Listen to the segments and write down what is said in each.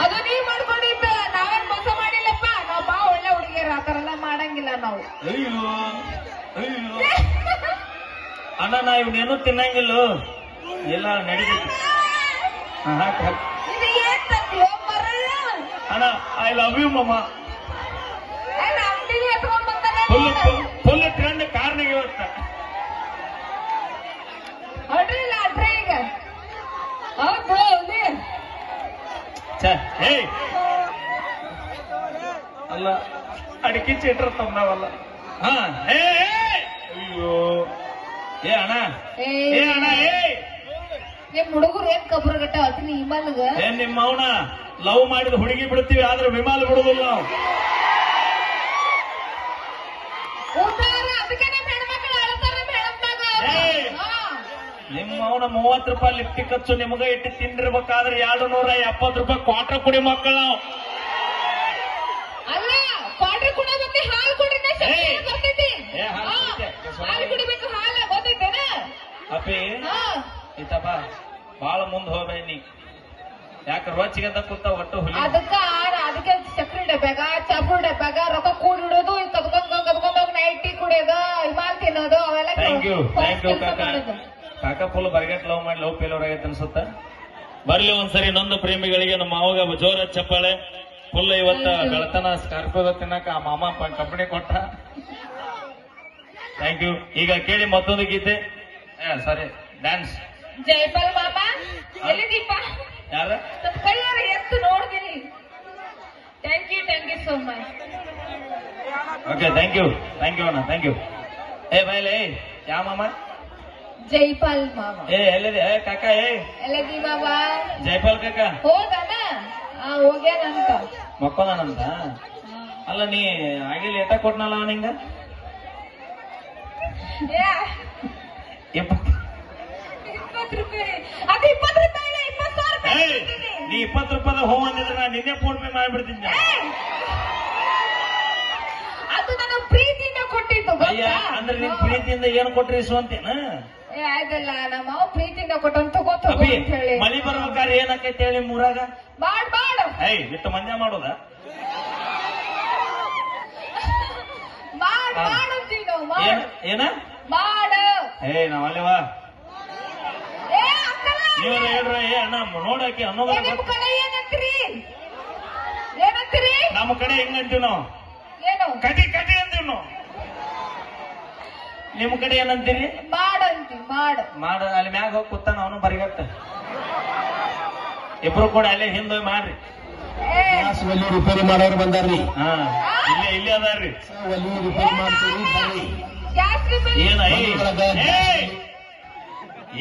ಅದು ನೀವ್ ಮಾಡ್ಕೊಂಡಿದ್ದ, ನಾವೇನ್ ಮೋಸ ಮಾಡಿಲ್ಲಪ್ಪ. ನಾವ್ ಬಾ ಒಳ್ಳೆ ಹುಡುಗಿಯರು, ಆತರ ಎಲ್ಲ ಮಾಡಂಗಿಲ್ಲ ನಾವು. ಅಯ್ಯೋ ಅಯ್ಯೋ ಅಣ್ಣ, ನಾ ಇವನೇನು ತಿನ್ನಂಗಿಲ್ಲ. ಎಲ್ಲ ನಡೀತೈತಿ. ಇದು ಏನ್ ತಂದ್ಯೋ ಮರಳ್ಳ? ಅಣ್ಣ, ಐ ಲವ್ ಯು ಮಮ್ಮ. ಅಂಗಡಿಗೆ ಎತ್ಕೊಂಡ್ ಬಂದಾನೆ. ಫುಲ್ ಟ್ರೆಂಡ್ ಕಾರ್ನಾಗ ಇವತ್ತ. ಹೊಡ್ರಿ ಇಲ್ಲ ಅಡ್ರೆ ಈಗ. ಹೌದು ಏಯ್ ಅಲ್ಲ, ಅಡಿಕೆ ಚೀಟ್ರ ತಂದವಲ್ಲ. ಹಾ ಅಯ್ಯೋ ಏ ಅಣ್ಣ, ಏ ಅಣ್ಣ, ನಿಮ್ ಹುಡುಗರು ಏನ್ ಕಬ್ರಗಟ್ಟ ಅತಿನಿ ಇಮಲ್ಗ. ಏನ್ ನಿಮ್ಮ ಅವನ ಲವ್ ಮಾಡಿದ ಹುಡುಗಿ ಬಿಡ್ತೀವಿ, ಆದ್ರೆ ವಿಮಾನ ಬಿಡುದಿಲ್ಲ ನಾವು. ಅದಕ್ಕೆ ನಮ್ಮ ಹೆಣ್ಮಕ್ಳು ಅಳ್ತಾರ. ನಿಮ್ಮ ಅವನ 30 ರೂಪಾಯಿ ಲಿಫ್ಟಿಗೆ ಖರ್ಚು ನಿಮಗ ಇಟ್ಟು ತಿಂದಿರ್ಬೇಕಾದ್ರೆ 270 ರೂಪಾಯಿ ಕ್ವಾರ್ಟರ್ ಕುಡಿ ಮಕ್ಕಳು ನಾವು. ಅಲ್ಲ, ಕ್ವಾರ್ಟರ್ ಕುಡಿ ಮತ್ತೆ ಹಾಲು ಕುಡಿದ್ರೆ ಬರ್ತೈತಿ. ಹಾಲು ಕುಡಿಬೇಕು, ಹಾಲು ಗೊತ್ತೈತೇನ ಅಪ್ಪಿ. ಐತಪ್ಪ, ಬಾಳ ಮುಂದ್ ಹೋಗ್ಬೇಡಿ. ಯಾಕೆ ರೋಚಿಗೆ ಅಂತ ಕೂತ ಒಟ್ಟು ಹುಲಿ. ಅದಕ್ಕೆ ಚಕ್ರಿ ಡಬ್ಯಾಗ, ಚಾಪುರ್ ಡಬ್ಯಾಗ ರೊಕ್ಕ ಕೂಡಿಡೋದು, ಕದ್ಕೊಂಡ್ ನೈಟ್ ಟೀ ಕುಡಿಯೋದು, ಹಿಮಾಲ್ ತಿನ್ನೋದು, ಅವೆಲ್ಲ. ಥ್ಯಾಂಕ್ ಯು ಕಾಕ ಫುಲ್ ಬರ್ಗೆಟ್ ಲವ್ ಮಾಡಿ ಲವ್ ಫೇಲ್ಯೂರ್ ಆಗೈತೆ ಅನ್ಸುತ್ತ. ಬರ್ಲಿ ಒಂದ್ಸರಿ ನೊಂದು ಪ್ರೇಮಿಗಳಿಗೆ ನಮ್ಮ ಮಾವಾಗ ಜೋರ ಚಪ್ಪಾಳೆ. ಫುಲ್ ಇವತ್ತ ಬೆಳತನ ಸ್ಕಾರ್ಪಿಯೋ ತಿನ್ನಕ ಆ ಮಾಮ ಕಂಪನಿ ಕೊಟ್ಟ. Thank you. ಈಗ ಕೇಳಿ ಮತ್ತೊಂದು ಗೀತೆ. ಸಾರಿ, ಡ್ಯಾನ್ಸ್. ಜೈಪಾಲ್ ಮಾಮ ಎಲ್ಲಿದ್ದೀಪ? ಯಾರ ಕೈಯಾರ ಎತ್ತು ನೋಡ್ತೀನಿ. Thank you so much. Okay, thank you ಅಣ್ಣ, ಥ್ಯಾಂಕ್ ಯು. ಏ ಬೈಲೆ, ಯಾ ಮಾಮ? ಜೈಪಾಲ್ ಮಾಮ. ಎಲ್ಲಿದೆ ಕಾಕ? ಎಲ್ಲಿದ್ದೀ ಮಾಮ? ಜೈಪಾಲ್ ಕಾಕ ಹೋದಾನ? ಹೋಗ್ಯಾನಂತ. ಮಕ್ಕೋದಾನಂತ? ಅಲ್ಲ, ನೀ ಆಗಿಲ್ಲ ಏಟ ಕೊಟ್ನಲ್ಲ ನಿಂಗ? 20 ರೂಪಾಯಿ. ಅದು 20 ರೂಪಾಯಿ, 20,000 ರೂಪಾಯಿ. ನೀ 20 ರೂಪಾಯಿ ಹೋ ಅಂದಿದ್ರೆ ನಾನು ನಿನ್ನೆ ಫೋನ್ ಪೇ ಮಾಡ್ಬಿಡ್ತೀನಿ. ಅದು ನನ್ನ ಪ್ರೀತಿಯಿಂದ ಕೊಟ್ಟಿದ್ದು. ಅಂದ್ರೆ ನಿನ್ ಪ್ರೀತಿಯಿಂದ ಏನು ಕೊಟ್ರಿ ಇಸುವಂತೇನ? ಅದಲ್ಲ, ನಮ್ಮ ಪ್ರೀತಿಯಿಂದ ಕೊಟ್ಟಂತ ತಗೋತ ಹೇಳಿ. ಮಳಿ ಬರ್ಬೇಕಾದ್ರೆ ಏನಕ್ಕೈತೆ ಹೇಳಿ ಮೂರಾಗ? ಬಾಡ್ ಬಿಟ್ಟು ಮಂದ್ಯ ಮಾಡೋದ? ಮಾಡ್ತೀವಿ ನಾವು. ಏನ ಮಾಡ ನಾವಲ್ಲೇವಾ? ನೀವ್ರ ಹೇಳ್ರಿ. ಅಣ್ಣ ನೋಡಕ್ಕೆ ಅನ್ನೋದ. ನಿಮ್ ಕಡೆ ಏನಂತೀರಿ? ನಮ್ಮ ಕಡೆ ಹೆಂಗಂತೀವಿ ನಾವು? ಏನು ಕಟಿ ಅಂತೀವಿ ನಾವು. ನಿಮ್ ಕಡೆ ಏನಂತೀರಿ? ಮಾಡಂತೀವಿ. ಮಾಡ. ಅಲ್ಲಿ ಮ್ಯಾಗ ಹೋಗಿ ಕೂತಾನ ಅವನು ಬರಿಗಟ್ಟ. ಇಬ್ರು ಕೂಡ ಅಲ್ಲೇ ಹಿಂದೆ ಮಾಡ್ರಿ. ರಿಪೇರಿ ಮಾಡೋರು ಬಂದಾರ್ರಿ. ಇಲ್ಲೇ ಅದಾರ್ರಿ. ರಿಪೇರಿ ಮಾಡ್ತೀವಿ.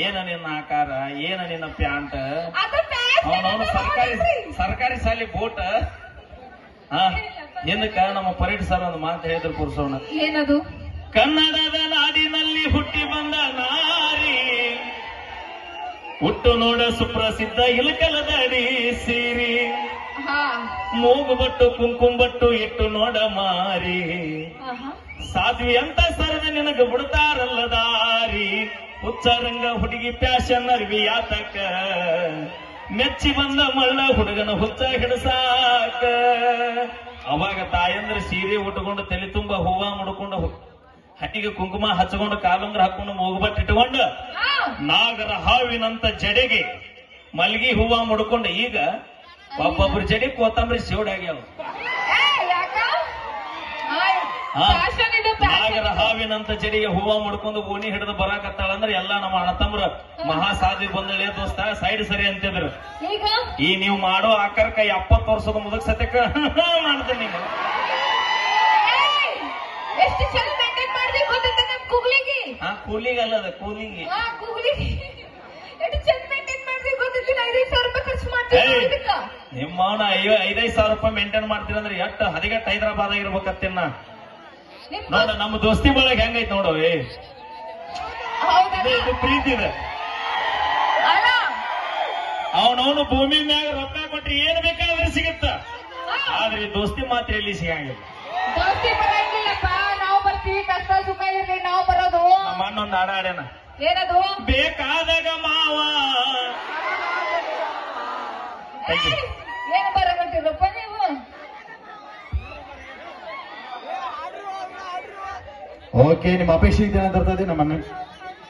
ಏನ ನಿನ್ನ ಆಕಾರ, ಏನ ನಿನ್ನ ಪ್ಯಾಂಟ್, ಅವನವನು ಸರ್ಕಾರಿ ಶಾಲೆ ಬೋಟ್. ಏನಕ್ಕ ನಮ್ಮ ಪರೇಡ್ ಸರ್ ಒಂದು ಮಾತು ಹೇಳಿದ್ರು ಪುರುಷವನ್ನ. ಏನದು? ಕನ್ನಡದ ನಾಡಿನಲ್ಲಿ ಹುಟ್ಟಿ ಬಂದ ನಾರಿ, ಹುಟ್ಟು ನೋಡ ಸುಪ್ರಸಿದ್ಧ ಇಲಕಲದಡಿ ಸೀರಿ, ಮೂಗುಬಟ್ಟು ಕುಂಕುಂಬಟ್ಟು ಇಟ್ಟು ನೋಡ ಮಾರಿ, ಸಾಧ್ವಿ ಅಂತ ಸರದ ನಿನಗ ಬಿಡ್ತಾರಲ್ಲ ದಾರಿ, ಹುಚ್ಚರಂಗ ಹುಡುಗಿ ಪ್ಯಾಶನ್ ಅರ್ವಿ ಯಾತಕ, ಮೆಚ್ಚಿ ಬಂದ ಮಳ್ಳ ಹುಡುಗನ ಹುಚ್ಚ ಹಿಡಸಾಕ. ಅವಾಗ ತಾಯಂದ್ರ ಸೀರೆ ಉಟ್ಕೊಂಡು ತಲೆ ತುಂಬ ಹೂವ ಮುಡ್ಕೊಂಡು ಹಣ್ಣಿಗೆ ಕುಂಕುಮ ಹಚ್ಕೊಂಡು ಕಾಲುಂಗ್ರ ಹಾಕೊಂಡು ಮೂಗುಬಟ್ಟು ಇಟ್ಕೊಂಡು ನಾಗರ ಹಾವಿನಂತ ಜಡೆಗೆ ಮಲ್ಗಿ ಹೂವ ಮುಡ್ಕೊಂಡು ಈಗ ಒಬ್ಬೊಬ್ರು ಜಡೆ ಕೋತಂಬರಿ ಶಿವಡಾಗ್ಯಾವ. ನಾಗರ ಹಾವಿನಂತ ಜಡಿಗೆ ಹೂವ ಮುಡ್ಕೊಂಡು ಓಣಿ ಹಿಡಿದು ಬರಾಕತ್ತಾಳಂದ್ರೆ ಎಲ್ಲ ನಮ್ಮ ಅಣ್ಣತಮ್ರ ಮಹಾ ಸಾಧಿ ಬಂದಳೆ ದೋಸ್ತ ಸೈಡ್ ಸರಿ ಅಂತಿದ್ರು. ಈ ನೀವು ಮಾಡೋ ಆಕರ್ಕ 70 ವರ್ಷದ ಮುದಕ್ ಸತ್ಯಕ್ಕ ಮಾಡ್ತೇನೆ ನೀವು. ಎಷ್ಟು ಚಂದ ಮೇಂಟೈನ್ ಮಾಡಿದೆ ಗೊತ್ತಿತ್ತು ನಮ್ ಕೂಗ್ಲಿಗೆ. ಕೂಲಿಗೆ ಅಲ್ಲದ ಕೂಲಿಗೆ. ಎಷ್ಟು ಚಂದ ಮೇಂಟೈನ್ ಮಾಡಿದೆ ಗೊತ್ತಿತ್ತು. 5,000 ರೂಪಾಯಿ ಖರ್ಚು ಮಾಡ್ತೀನಿ. ನಿಮ್ಮ 5,000 ರೂಪಾಯಿ ಮೇಂಟೈನ್ ಮಾಡ್ತೀರ ಅಂದ್ರೆ ಎಷ್ಟು ಹದಿಗಟ್ಟು ಹೈದರಾಬಾದ್ ಆಗಿರ್ಬೇಕತ್ತೇನ ನೋಡ. ನಮ್ಮ ದೋಸ್ತಿ ಬಳಗ ಹೆಂಗೈತ್ ನೋಡು. ಇದು ಪ್ರೀತಿ ಇದೆ. ಅವನವನು ಭೂಮಿ ಮ್ಯಾಗ ರೊಕ್ಕ ಕೊಟ್ರಿ ಏನ್ ಬೇಕಾದ್ರೆ ಸಿಗುತ್ತ. ಆದ್ರೆ ಈ ದೋಸ್ತಿ ಮಾತ್ರ ಎಲ್ಲಿ ಸಿಗಂಗಿಲ್ಲ. ದೋಸ್ತಿ ಬರಂಗಿಲ್ಲಪ್ಪ. ನಾವು ಬರ್ತೀವಿ, ಕಷ್ಟ ಸುಖ ಇರ್ಲಿ ನಾವು ಬರೋದು. ನಮ್ಮ ಅಣ್ಣೊಂದು ಹಾಡ ಹಾಡ್ಯಾನ. ಏನದು? ಬೇಕಾದಾಗ ಮಾವ. ಏನ್ ಬರಗಟ್ಟಿರಪ್ಪ ನೀವು? ಓಕೆ, ನಿಮ್ಮ ಅಪೇಕ್ಷೆ ಇದೆ ಅಂತ ಇರ್ತದೆ ನಮ್ಮ